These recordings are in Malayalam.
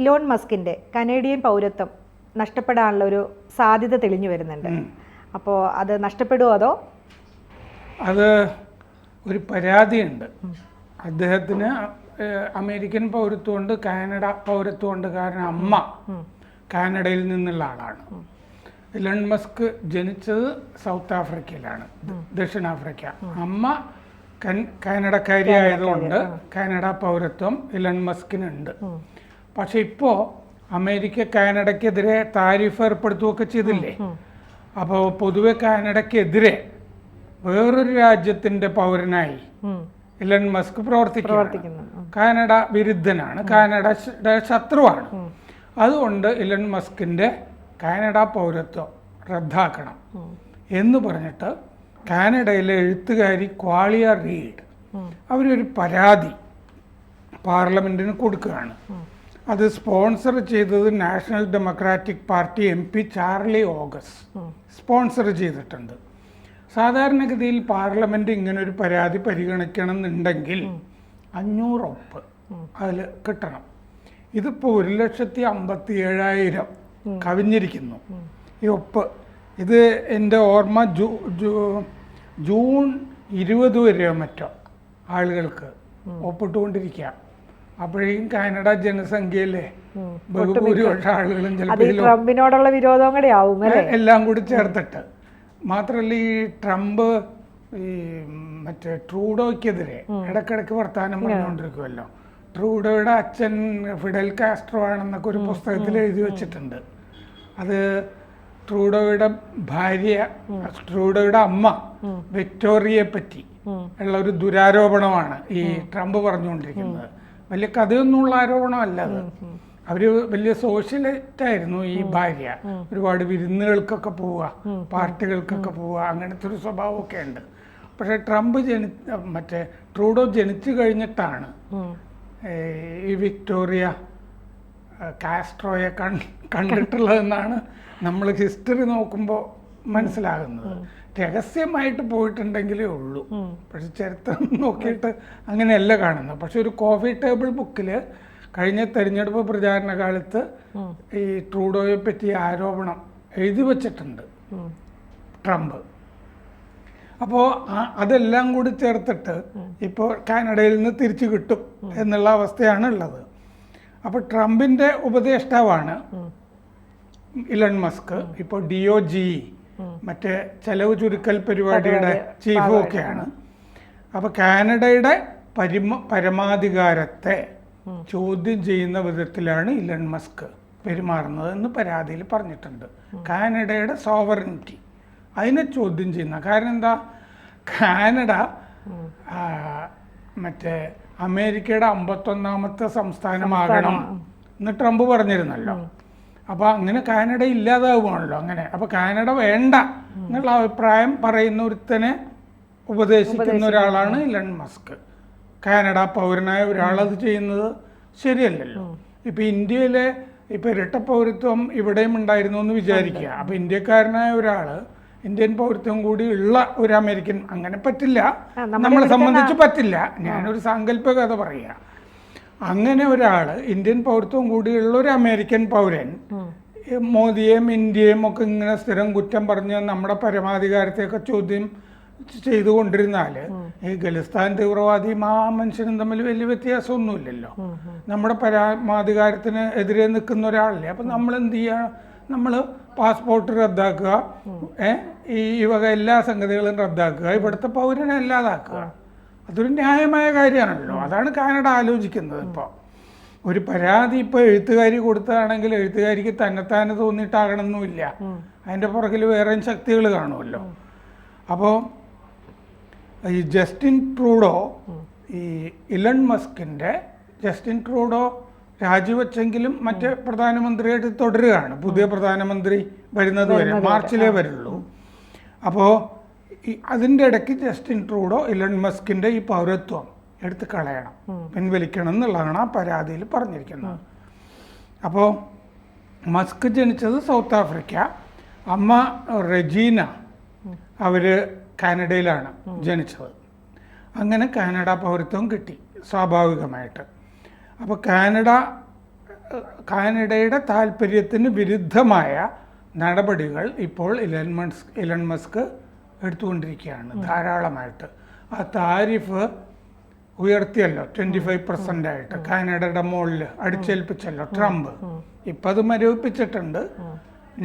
ഇലോൺ മസ്കിൻ്റെ കനേഡിയൻ പൗരത്വം നഷ്ടപ്പെടാനുള്ള ഒരു സാധ്യത തെളിഞ്ഞു വരുന്നുണ്ട്. അപ്പോൾ അത് നഷ്ടപ്പെടുമോ അതോ? അത് ഒരു പരാതിയുണ്ട്. അദ്ദേഹത്തിന് അമേരിക്കൻ പൗരത്വമുണ്ട്, കാനഡ പൗരത്വമുണ്ട്. കാരണം അമ്മ കാനഡയിൽ നിന്നുള്ള ആളാണ്. ഇലൺ മസ്ക് ജനിച്ചത് സൗത്ത് ആഫ്രിക്കയിലാണ്, ദക്ഷിണാഫ്രിക്ക. അമ്മ കാനഡക്കാരി ആയതുകൊണ്ട് കാനഡ പൗരത്വം ഇലൺ മസ്കിനുണ്ട്. പക്ഷെ ഇപ്പോൾ അമേരിക്ക കാനഡയ്ക്കെതിരെ താരിഫ് ഏർപ്പെടുത്തുകയൊക്കെ ചെയ്തില്ലേ? അപ്പോൾ പൊതുവെ കാനഡയ്ക്കെതിരെ വേറൊരു രാജ്യത്തിൻ്റെ പൗരനായി ഇലൺ മസ്ക് പ്രവർത്തിക്കുന്നു. കാനഡ വിരുദ്ധനാണ്, കാനഡയുടെ ശത്രുവാണ്. അതുകൊണ്ട് ഇലൺ മസ്കിൻ്റെ കാനഡ പൗരത്വം റദ്ദാക്കണം എന്ന് പറഞ്ഞിട്ട് കാനഡയിലെ എഴുത്തുകാരി ക്വാളിയ റീഡ് അവരൊരു പരാതി പാർലമെൻറ്റിന് കൊടുക്കുകയാണ്. അത് സ്പോൺസർ ചെയ്തത് national democratic party MP Charlie Angus sponsor ചെയ്തിട്ടുണ്ട്. സാധാരണഗതിയിൽ പാർലമെൻറ്റ് ഇങ്ങനൊരു പരാതി പരിഗണിക്കണം എന്നുണ്ടെങ്കിൽ 500 ഒപ്പ് അതിൽ കിട്ടണം. ഇതിപ്പോൾ 1,57,000 കവിഞ്ഞിരിക്കുന്നു ഈ ഒപ്പ്. ഇത് എൻ്റെ ഓർമ്മ ജൂൺ 20 വരെയോ മറ്റോ ആളുകൾക്ക് ഒപ്പിട്ടുകൊണ്ടിരിക്കുക. അപ്പോഴേക്കും കാനഡ ജനസംഖ്യയിലെ ബഹുഭൂരിപക്ഷ ആളുകളും ട്രംപിനോടുള്ള വിരോധം കൂടെ ആവും എല്ലാം കൂടി ചേർത്തിട്ട്. മാത്രമല്ല ഈ ട്രംപ് ഈ മറ്റേ ട്രൂഡോയ്ക്കെതിരെ ഇടയ്ക്കിടയ്ക്ക് വർത്തമാനം പറഞ്ഞുകൊണ്ടിരിക്കുമല്ലോ. ട്രൂഡോയുടെ അച്ഛൻ ഫിഡൽ കാസ്ട്രോ ആണെന്നൊക്കെ ഒരു പുസ്തകത്തിൽ എഴുതി വെച്ചിട്ടുണ്ട്. അത് ട്രൂഡോയുടെ ഭാര്യ, ട്രൂഡോയുടെ അമ്മ വിക്ടോറിയയെ പറ്റി ഉള്ള ഒരു ദുരാരോപണമാണ് ഈ ട്രംപ് പറഞ്ഞുകൊണ്ടിരിക്കുന്നത്. വലിയ കഥയൊന്നുമുള്ള ആരോപണമല്ല അത്. അവര് വലിയ സോഷ്യലിസ്റ്റ് ആയിരുന്നു ഈ ഭാര്യ. ഒരുപാട് വിരുന്നുകൾക്കൊക്കെ പോവുക, പാർട്ടികൾക്കൊക്കെ പോവുക, അങ്ങനത്തെ ഒരു സ്വഭാവമൊക്കെ ഉണ്ട്. പക്ഷെ ട്രംപ് മറ്റേ ട്രൂഡോ ജനിച്ചു കഴിഞ്ഞിട്ടാണ് ഈ വിക്ടോറിയ കാസ്ട്രോയെ കണ്ടിട്ടുള്ളതെന്നാണ് നമ്മൾ ഹിസ്റ്ററി നോക്കുമ്പോൾ മനസ്സിലാകുന്നത്. രഹസ്യമായിട്ട് പോയിട്ടുണ്ടെങ്കിലേ ഉള്ളൂ. പക്ഷെ ചരിത്രം നോക്കിയിട്ട് അങ്ങനെയല്ല കാണുന്നത്. പക്ഷെ ഒരു കോഫി ടേബിൾ ബുക്കിൽ കഴിഞ്ഞ തെരഞ്ഞെടുപ്പ് പ്രചാരണ കാലത്ത് ഈ ട്രൂഡോയെ പറ്റി ആരോപണം എഴുതി വച്ചിട്ടുണ്ട് ട്രംപ്. അപ്പോൾ അതെല്ലാം കൂടി ചേർത്തിട്ട് ഇപ്പോൾ കാനഡയിൽ നിന്ന് തിരിച്ചു കിട്ടും എന്നുള്ള അവസ്ഥയാണ് ഉള്ളത്. അപ്പോൾ ട്രംപിൻ്റെ ഉപദേഷ്ടാവാണ് ഇലൺ മസ്ക്. ഇപ്പോൾ DOGE മറ്റേ ചെലവ് ചുരുക്കൽ പരിപാടിയുടെ ചീഫും ഒക്കെയാണ്. അപ്പോൾ കാനഡയുടെ പരമാധികാരത്തെ ചോദ്യം ചെയ്യുന്ന വിധത്തിലാണ് ഇലൺ മസ്ക് പെരുമാറുന്നത് എന്ന് പരാതിയിൽ പറഞ്ഞിട്ടുണ്ട്. കാനഡയുടെ സോവറിനിറ്റി അതിനെ ചോദ്യം ചെയ്യുന്ന കാരണം എന്താ? കാനഡ മറ്റേ അമേരിക്കയുടെ 51ാമത്തെ സംസ്ഥാനമാകണം എന്ന് ട്രംപ് പറഞ്ഞിരുന്നല്ലോ. അപ്പോൾ അങ്ങനെ കാനഡ ഇല്ലാതാവുകയാണല്ലോ അങ്ങനെ. അപ്പോൾ കാനഡ വേണ്ട എന്നുള്ള അഭിപ്രായം പറയുന്ന ഒരുത്തനെ ഉപദേശിക്കുന്ന ഒരാളാണ് ഇലൺ മസ്ക്. കാനഡ പൗരനായ ഒരാളത് ചെയ്യുന്നത് ശരിയല്ലല്ലോ. ഇപ്പോൾ ഇന്ത്യയിലെ ഇപ്പോൾ ഇരട്ട പൗരത്വം ഇവിടെയും ഉണ്ടായിരുന്നു എന്ന് വിചാരിക്കുക. അപ്പോൾ ഇന്ത്യക്കാരനായ ഒരാൾ ഇന്ത്യൻ പൗരത്വം കൂടി ഉള്ള ഒരു അമേരിക്കൻ, അങ്ങനെ പറ്റില്ല, നമ്മളെ സംബന്ധിച്ച് പറ്റില്ല. ഞാനൊരു സാങ്കല്പിക കഥ പറയുക. അങ്ങനെ ഒരാൾ ഇന്ത്യൻ പൗരത്വം കൂടിയുള്ള ഒരു അമേരിക്കൻ പൗരൻ മോദിയെയും ഇന്ത്യയും ഒക്കെ ഇങ്ങനെ സ്ഥിരം കുറ്റം പറഞ്ഞ് നമ്മുടെ പരമാധികാരത്തെയൊക്കെ ചോദ്യം ചെയ്തുകൊണ്ടിരുന്നാൽ ഈ ഖലിസ്ഥാൻ തീവ്രവാദിയും ആ മനുഷ്യനും തമ്മിൽ വലിയ വ്യത്യാസമൊന്നുമില്ലല്ലോ. നമ്മുടെ പരമാധികാരത്തിന് എതിരെ നിൽക്കുന്ന ഒരാളല്ലേ. അപ്പം നമ്മൾ എന്ത് ചെയ്യുക? നമ്മൾ പാസ്പോർട്ട് റദ്ദാക്കുക, ഈ വക എല്ലാ സംഗതികളും റദ്ദാക്കുക, ഇവിടുത്തെ പൗരനെ അല്ലാതാക്കുക. അതൊരു ന്യായമായ കാര്യമാണല്ലോ. അതാണ് കാനഡ ആലോചിക്കുന്നത്. ഇപ്പോൾ ഒരു പരാതി ഇപ്പോൾ എഴുത്തുകാരി കൊടുത്തതാണെങ്കിൽ എഴുത്തുകാരിക്ക് തന്നെത്താനെ തോന്നിയിട്ടാകണമെന്നില്ല. അതിൻ്റെ പുറകിൽ വേറെയും ശക്തികൾ കാണുമല്ലോ. അപ്പോൾ ഈ ജസ്റ്റിൻ ട്രൂഡോ, ഈ ഇലൺ മസ്കിൻ്റെ ജസ്റ്റിൻ ട്രൂഡോ രാജിവെച്ചെങ്കിലും മറ്റേ പ്രധാനമന്ത്രിയായിട്ട് തുടരുകയാണ്. പുതിയ പ്രധാനമന്ത്രി വരുന്നത് വരെ മാർച്ചിലേ വരുള്ളൂ. അപ്പോൾ അതിൻ്റെ ഇടയ്ക്ക് ജസ്റ്റിൻ ട്രൂഡോ ഇലൺ മസ്കിൻ്റെ ഈ പൗരത്വം എടുത്ത് കളയണം, പിൻവലിക്കണം എന്നുള്ളതാണ് ആ പരാതിയിൽ പറഞ്ഞിരിക്കുന്നത്. അപ്പോൾ മസ്ക് ജനിച്ചത് സൗത്ത് ആഫ്രിക്ക, അമ്മ റെജീന അവർ കാനഡയിലാണ് ജനിച്ചത്. അങ്ങനെ കാനഡ പൗരത്വം കിട്ടി സ്വാഭാവികമായിട്ട്. അപ്പോൾ കാനഡ കാനഡയുടെ താല്പര്യത്തിന് വിരുദ്ധമായ നടപടികൾ ഇപ്പോൾ ഇലൺ മസ്ക് എടുത്തുകൊണ്ടിരിക്കുകയാണ് ധാരാളമായിട്ട്. ആ താരിഫ് ഉയർത്തിയല്ലോ 25% ആയിട്ട്, കാനഡയുടെ മുകളിൽ അടിച്ചേൽപ്പിച്ചല്ലോ ട്രംപ്. ഇപ്പം അത് മരവിപ്പിച്ചിട്ടുണ്ട്.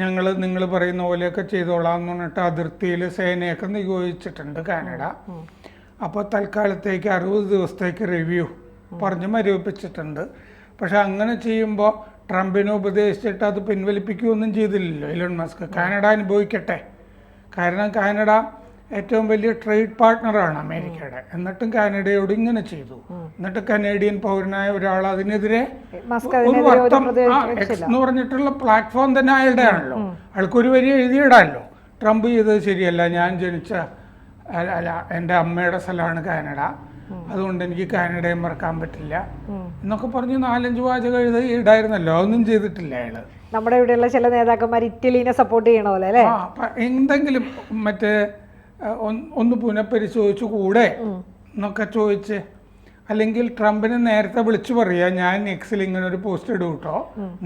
നിങ്ങൾ പറയുന്ന പോലെയൊക്കെ ചെയ്തോളാം എന്ന് പറഞ്ഞിട്ട് അതിർത്തിയിൽ സേനയൊക്കെ നിയോഗിച്ചിട്ടുണ്ട് കാനഡ. അപ്പോൾ തൽക്കാലത്തേക്ക് 60 ദിവസത്തേക്ക് റിവ്യൂ പറഞ്ഞ് മരവിപ്പിച്ചിട്ടുണ്ട്. പക്ഷെ അങ്ങനെ ചെയ്യുമ്പോൾ ട്രംപിനെ ഉപദേശിച്ചിട്ട് അത് പിൻവലിപ്പിക്കുകയൊന്നും ചെയ്തില്ലല്ലോ ഇലൺ മസ്ക്. കാനഡ അനുഭവിക്കട്ടെ. കാരണം കാനഡ ഏറ്റവും വലിയ ട്രേഡ് പാർട്ട്ണറാണ് അമേരിക്കയുടെ. എന്നിട്ടും കാനഡയോട് ഇങ്ങനെ ചെയ്തു. എന്നിട്ട് കനേഡിയൻ പൗരനായ ഒരാൾ അതിനെതിരെ ഒരു വർത്തം എക്സ് എന്ന് പറഞ്ഞിട്ടുള്ള പ്ലാറ്റ്ഫോം തന്നെ അയാളുടെ ആണല്ലോ. അയാൾക്കൊരു വരി എഴുതിയിടാമല്ലോ ട്രംപ് ചെയ്തത് ശരിയല്ല, ഞാൻ ജനിച്ച അല്ല എൻ്റെ അമ്മയുടെ സ്ഥലമാണ് കാനഡ, അതുകൊണ്ട് എനിക്ക് കാനഡയെ മറക്കാൻ പറ്റില്ല എന്നൊക്കെ പറഞ്ഞ് 4-5 വാചകം ഇടായിരുന്നല്ലോ. അതൊന്നും ചെയ്തിട്ടില്ല അയാള്. നമ്മുടെ ഇവിടെയുള്ള ചില നേതാക്കന്മാർ ഇറ്റലിനെ സപ്പോർട്ട് ചെയ്യണ പോലെ അല്ലേ? എന്തെങ്കിലും മറ്റേ ഒന്ന് പുനഃപരിശോധിച്ചു കൂടെ എന്നൊക്കെ ചോദിച്ച്, അല്ലെങ്കിൽ ട്രംപിനെ നേരത്തെ വിളിച്ചു പറയുക, ഞാൻ എക്സിൽ ഇങ്ങനെ ഒരു പോസ്റ്റ് ഇടും കേട്ടോ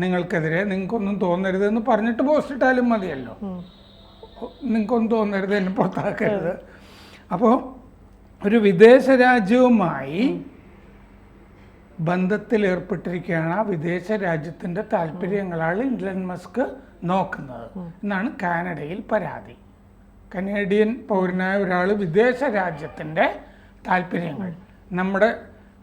നിങ്ങൾക്കെതിരെ, നിങ്ങൾക്കൊന്നും തോന്നരുത് എന്ന് പറഞ്ഞിട്ട് പോസ്റ്റ് ഇട്ടാലും മതിയല്ലോ. നിങ്ങൾക്കൊന്നും തോന്നരുത്, എന്നെ പുറത്താക്കരുത്. അപ്പോൾ ഒരു വിദേശ രാജ്യവുമായി ബന്ധത്തിൽ ഏർപ്പെട്ടിരിക്കുകയാണ്. ആ വിദേശ രാജ്യത്തിൻ്റെ താല്പര്യങ്ങളാണ് ഇലൺ മസ്ക് നോക്കുന്നത് എന്നാണ് കാനഡയിൽ പരാതി. കനേഡിയൻ പൗരനായ ഒരാൾ വിദേശ രാജ്യത്തിൻ്റെ താല്പര്യങ്ങൾ, നമ്മുടെ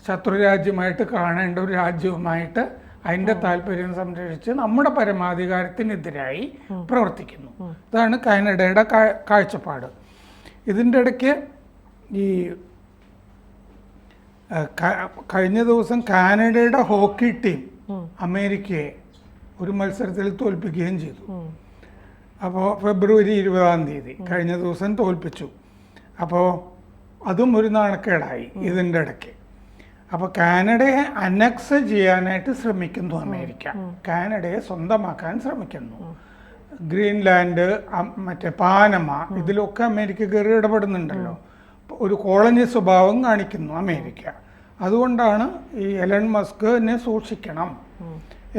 ശത്രുരാജ്യമായിട്ട് കാണേണ്ട ഒരു രാജ്യവുമായിട്ട് അതിൻ്റെ താല്പര്യം സംരക്ഷിച്ച് നമ്മുടെ പരമാധികാരത്തിനെതിരായി പ്രവർത്തിക്കുന്നു. ഇതാണ് കാനഡയുടെ കാഴ്ചപ്പാട്. ഇതിൻ്റെ ഇടയ്ക്ക് ഈ കഴിഞ്ഞ ദിവസം കാനഡയുടെ ഹോക്കി ടീം അമേരിക്കയെ ഒരു മത്സരത്തിൽ തോൽപ്പിക്കുകയും ചെയ്തു. അപ്പോൾ ഫെബ്രുവരി 20-ാം തീയതി കഴിഞ്ഞ ദിവസം തോൽപ്പിച്ചു. അപ്പോൾ അതും ഒരു നാണക്കേടായി ഇതിൻ്റെ ഇടയ്ക്ക്. അപ്പോൾ കാനഡയെ അനക്സ് ചെയ്യാനായിട്ട് ശ്രമിക്കുന്നു അമേരിക്ക. കാനഡയെ സ്വന്തമാക്കാൻ ശ്രമിക്കുന്നു. ഗ്രീൻലാൻഡ്, മറ്റേ പാനമ, ഇതിലൊക്കെ അമേരിക്ക കയറി ഇടപെടുന്നുണ്ടല്ലോ. ഒരു കോളനി സ്വഭാവം കാണിക്കുന്നു അമേരിക്ക. അതുകൊണ്ടാണ് ഈ എലൺ മസ്കിനെ സൂക്ഷിക്കണം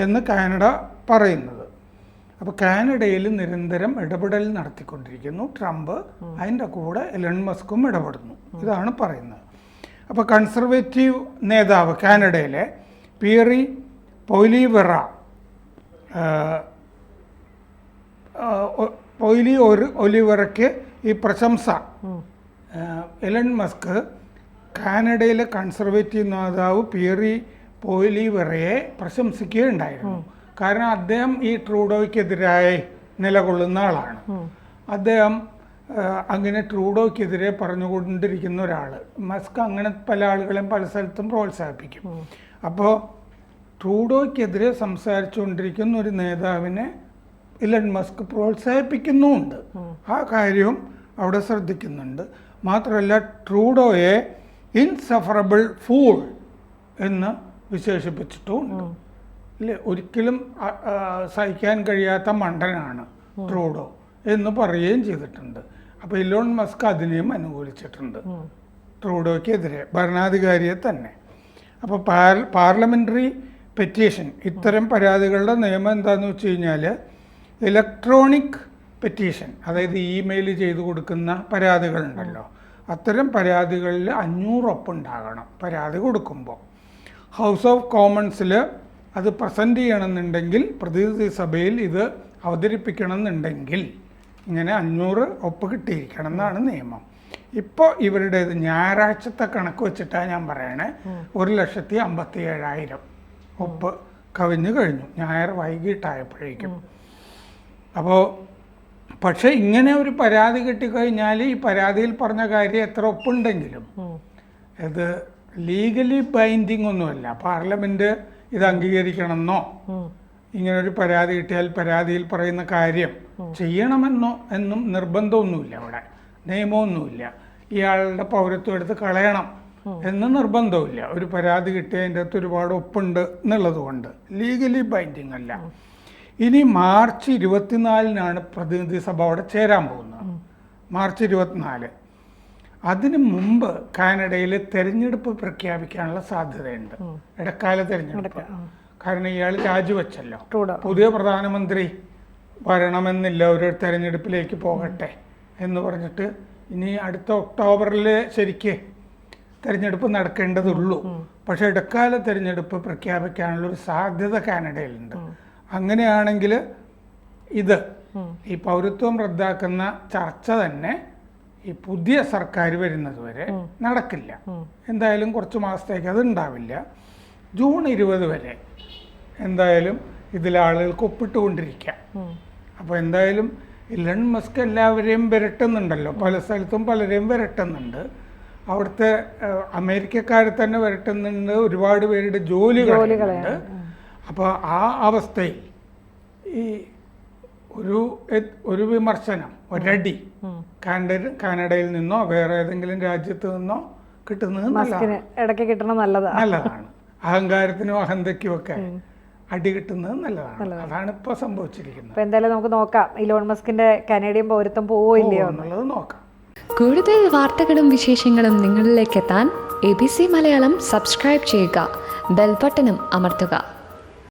എന്ന് കാനഡ പറയുന്നത്. അപ്പോൾ കാനഡയിൽ നിരന്തരം ഇടപെടൽ നടത്തിക്കൊണ്ടിരിക്കുന്നു ട്രംപ്. അതിൻ്റെ കൂടെ എലൺ മസ്കും ഇടപെടുന്നു. ഇതാണ് പറയുന്നത്. അപ്പോൾ കൺസർവേറ്റീവ് നേതാവ് കാനഡയിലെ പിയറി പൊയ്ലിവെറ ഒലിവെറയ്ക്ക് ഈ പ്രശംസ. എലൺ മസ്ക് കാനഡയിലെ കൺസർവേറ്റീവ് നേതാവ് പിയറി പൊയ്ലിവെറയെ പ്രശംസിക്കുകയുണ്ടായിരുന്നു. കാരണം അദ്ദേഹം ഈ ട്രൂഡോയ്ക്കെതിരായി നിലകൊള്ളുന്ന ആളാണ്. അദ്ദേഹം അങ്ങനെ ട്രൂഡോയ്ക്കെതിരെ പറഞ്ഞുകൊണ്ടിരിക്കുന്ന ഒരാൾ. മസ്ക് അങ്ങനെ പല ആളുകളെയും പല സ്ഥലത്തും പ്രോത്സാഹിപ്പിക്കും. അപ്പോൾ ട്രൂഡോയ്ക്കെതിരെ സംസാരിച്ചുകൊണ്ടിരിക്കുന്ന ഒരു നേതാവിനെ ഇലൺ മസ്ക് പ്രോത്സാഹിപ്പിക്കുന്നുമുണ്ട്. ആ കാര്യവും അവിടെ ശ്രദ്ധിക്കുന്നുണ്ട്. മാത്രമല്ല ട്രൂഡോയെ ഇൻസഫറബിൾ ഫൂൾ എന്ന് വിശേഷിപ്പിച്ചിട്ടുമുണ്ട്. ഇല്ലേ, ഒരിക്കലും സഹിക്കാൻ കഴിയാത്ത മണ്ടനാണ് ട്രൂഡോ എന്ന് പറയുകയും ചെയ്തിട്ടുണ്ട്. അപ്പോൾ ഇലോൺ മസ്ക് അതിനെയും അനുകൂലിച്ചിട്ടുണ്ട് ട്രൂഡോയ്ക്കെതിരെ, ഭരണാധികാരിയെ തന്നെ. അപ്പോൾ പാർലമെൻ്ററി പെറ്റീഷൻ, ഇത്തരം പരാതികളുടെ നിയമം എന്താണെന്ന് വെച്ച് കഴിഞ്ഞാൽ ഇലക്ട്രോണിക് പെറ്റീഷൻ, അതായത് ഇമെയിൽ ചെയ്ത് കൊടുക്കുന്ന പരാതികളുണ്ടല്ലോ, അത്തരം പരാതികളിൽ 500 ഒപ്പുണ്ടാകണം പരാതി കൊടുക്കുമ്പോൾ. ഹൗസ് ഓഫ് കോമൺസിൽ അത് പ്രസൻറ്റ് ചെയ്യണമെന്നുണ്ടെങ്കിൽ, പ്രതിനിധി സഭയിൽ ഇത് അവതരിപ്പിക്കണമെന്നുണ്ടെങ്കിൽ ഇങ്ങനെ 500 ഒപ്പ് കിട്ടിയിരിക്കണം എന്നാണ് നിയമം. ഇപ്പോൾ ഇവരുടേത് ഞായറാഴ്ചത്തെ കണക്ക് വെച്ചിട്ടാണ് ഞാൻ പറയണേ, 1,57,000 ഒപ്പ് കവിഞ്ഞു കഴിഞ്ഞു ഞായർ വൈകിട്ടായപ്പോഴേക്കും. അപ്പോൾ പക്ഷേ ഇങ്ങനെ ഒരു പരാതി കിട്ടിക്കഴിഞ്ഞാൽ ഈ പരാതിയിൽ പറഞ്ഞ കാര്യം എത്ര ഒപ്പുണ്ടെങ്കിലും ഇത് ലീഗലി ബൈൻഡിങ് ഒന്നുമല്ല. പാർലമെൻറ്റ് ഇത് അംഗീകരിക്കണമെന്നോ, ഇങ്ങനൊരു പരാതി കിട്ടിയാൽ പരാതിയിൽ പറയുന്ന കാര്യം ചെയ്യണമെന്നോ എന്നും നിർബന്ധമൊന്നുമില്ല. അവിടെ നിയമമൊന്നുമില്ല. ഇയാളുടെ പൗരത്വം എടുത്ത് കളയണം എന്ന് നിർബന്ധമില്ല. ഒരു പരാതി കിട്ടിയ അതിൻ്റെ അകത്ത് ഒരുപാട് ഒപ്പുണ്ട് എന്നുള്ളത് കൊണ്ട് ലീഗലി ബൈൻഡിങ് അല്ല. ഇനി മാർച്ച് 24-നാണ് പ്രതിനിധി സഭ അവിടെ ചേരാൻ പോകുന്നത്. മാർച്ച് 24. അതിന് മുമ്പ് കാനഡയിൽ തെരഞ്ഞെടുപ്പ് പ്രഖ്യാപിക്കാനുള്ള സാധ്യതയുണ്ട്, ഇടക്കാല തെരഞ്ഞെടുപ്പ്. കാരണം ഇയാൾ രാജിവെച്ചല്ലോ. ട്രൂഡോ പുതിയ പ്രധാനമന്ത്രി വരണമെന്നില്ല, ഒരു തെരഞ്ഞെടുപ്പിലേക്ക് പോകട്ടെ എന്ന് പറഞ്ഞിട്ട് ഇനി അടുത്ത ഒക്ടോബറിൽ ശരിക്ക് തെരഞ്ഞെടുപ്പ് നടക്കേണ്ടതുള്ളൂ. പക്ഷെ ഇടക്കാല തെരഞ്ഞെടുപ്പ് പ്രഖ്യാപിക്കാനുള്ളൊരു സാധ്യത കാനഡയിലുണ്ട്. അങ്ങനെയാണെങ്കിൽ ഇത് ഈ പൗരത്വം റദ്ദാക്കുന്ന ചർച്ച തന്നെ ഈ പുതിയ സർക്കാർ വരുന്നത് വരെ നടക്കില്ല. എന്തായാലും കുറച്ച് മാസത്തേക്ക് അത് ഉണ്ടാവില്ല. ജൂൺ 20 വരെ എന്തായാലും ഇതിൽ ആളുകൾക്ക് ഒപ്പിട്ടുകൊണ്ടിരിക്കാം. അപ്പോൾ എന്തായാലും ഇലൺ മസ്ക് എല്ലാവരെയും വിരട്ടുന്നുണ്ടല്ലോ, പല സ്ഥലത്തും പലരെയും വിരട്ടുന്നുണ്ട്. അവിടുത്തെ അമേരിക്കക്കാരെ തന്നെ വിരട്ടുന്നുണ്ട്, ഒരുപാട് പേരുടെ ജോലികളുണ്ട്. അപ്പോൾ ആ അവസ്ഥയിൽ ഈ ഒരു വിമർശനം, ഒരടി കാനഡയിൽ നിന്നോ വേറെ ഏതെങ്കിലും രാജ്യത്ത് നിന്നോ കിട്ടുന്നത് ഇടയ്ക്ക് കിട്ടണം നല്ലതാണ്. അഹങ്കാരത്തിനും അഹന്തയ്ക്കും ഒക്കെ അടി കിട്ടുന്നത് നല്ലതാണ്. അതാണ് ഇപ്പോൾ സംഭവിച്ചിരിക്കുന്നത്. അപ്പോൾ എന്തായാലും നമുക്ക് നോക്കാം ഇലോൺ മസ്കിന്റെ കനേഡിയൻ പൗരത്വം പോവോ ഇല്ലയോ എന്നുള്ളത് നോക്കാം. കൂടുതൽ വാർത്തകളും വിശേഷങ്ങളും നിങ്ങളിലേക്ക് എത്താൻ ABC മലയാളം സബ്സ്ക്രൈബ് ചെയ്യുക, ബെൽ ബട്ടണും അമർത്തുക.